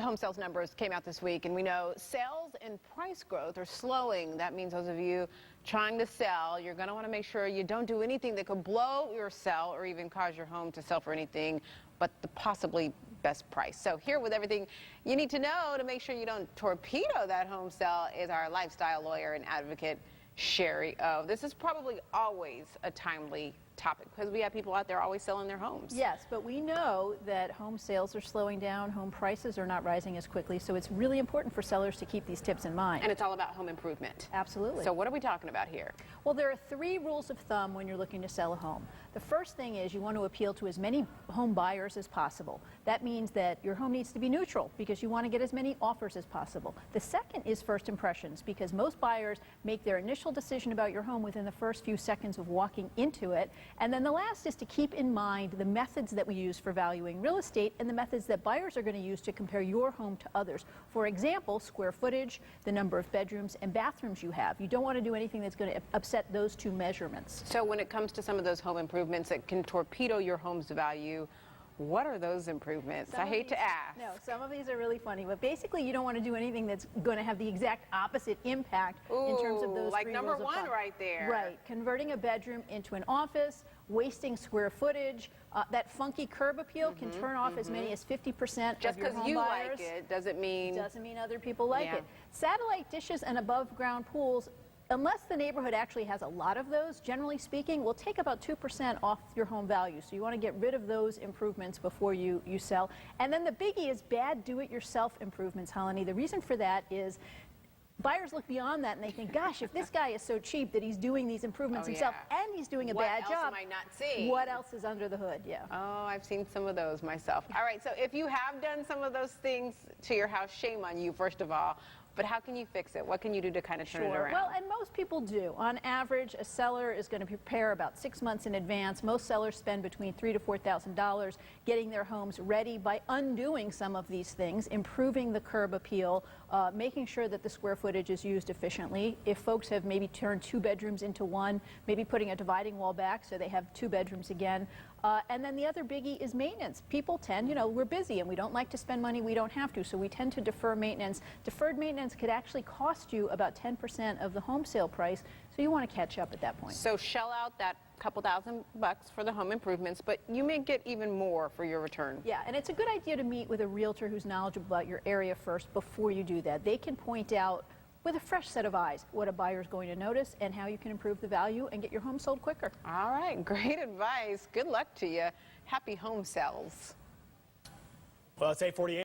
The home sales numbers came out this week, and we know sales and price growth are slowing. That means those of you trying to sell, you're going to want to make sure you don't do anything that could blow your sell or even cause your home to sell for anything but the possibly best price. So here with everything you need to know to make sure you don't torpedo that home sale is our lifestyle lawyer and advocate, Shari. This is probably always a timely topic because we have people out there always selling their homes. Yes, but we know that home sales are slowing down, home prices are not rising as quickly, so it's really important for sellers to keep these tips in mind. And it's all about home improvement. Absolutely. So what are we talking about here? Well, there are 3 rules of thumb when you're looking to sell a home. The first thing is you want to appeal to as many home buyers as possible. That means that your home needs to be neutral because you want to get as many offers as possible. The second is first impressions, because most buyers make their initial decision about your home within the first few seconds of walking into it. And then the last is to keep in mind the methods that we use for valuing real estate and the methods that buyers are going to use to compare your home to others. For example, square footage, the number of bedrooms and bathrooms you have. You don't want to do anything that's going to upset those 2 measurements. So when it comes to some of those home improvements that can torpedo your home's value, what are those improvements? I hate to ask. No, some of these are really funny, but basically you don't want to do anything that's going to have the exact opposite impact in terms of those 3 like rules number of 1 thumb. right there. Right, converting a bedroom into an office, wasting square footage, that funky curb appeal can turn off as many as 50% of your home buyers. Just because you like it doesn't mean other people like it. Satellite dishes and above ground pools, unless the neighborhood actually has a lot of those, generally speaking, will take about 2% off your home value. So you want to get rid of those improvements before you sell. And then the biggie is bad do-it-yourself improvements, Holly. The reason for that is buyers look beyond that and they think, gosh, if this guy is so cheap that he's doing these improvements himself and he's doing a bad job, what else am I not seeing? What else is under the hood? Yeah. Oh, I've seen some of those myself. All right, so if you have done some of those things to your house, shame on you, first of all. But how can you fix it? What can you do to kind of turn it around? Well, and most people do. On average, a seller is going to prepare about 6 months in advance. Most sellers spend between $3,000 to $4,000 getting their homes ready by undoing some of these things, improving the curb appeal, making sure that the square footage is used efficiently. If folks have maybe turned 2 bedrooms into 1, maybe putting a dividing wall back so they have 2 bedrooms again. And then the other biggie is maintenance. People tend, we're busy and we don't like to spend money we don't have to, so we tend to defer maintenance. Deferred maintenance could actually cost you about 10% of the home sale price, so you want to catch up at that point. So shell out that couple $1,000 for the home improvements, but you may get even more for your return. Yeah, and it's a good idea to meet with a realtor who's knowledgeable about your area first before you do that. They can point out with a fresh set of eyes what a buyer is going to notice and how you can improve the value and get your home sold quicker. All right, great advice. Good luck to you. Happy home sales. Well, it's 8:48.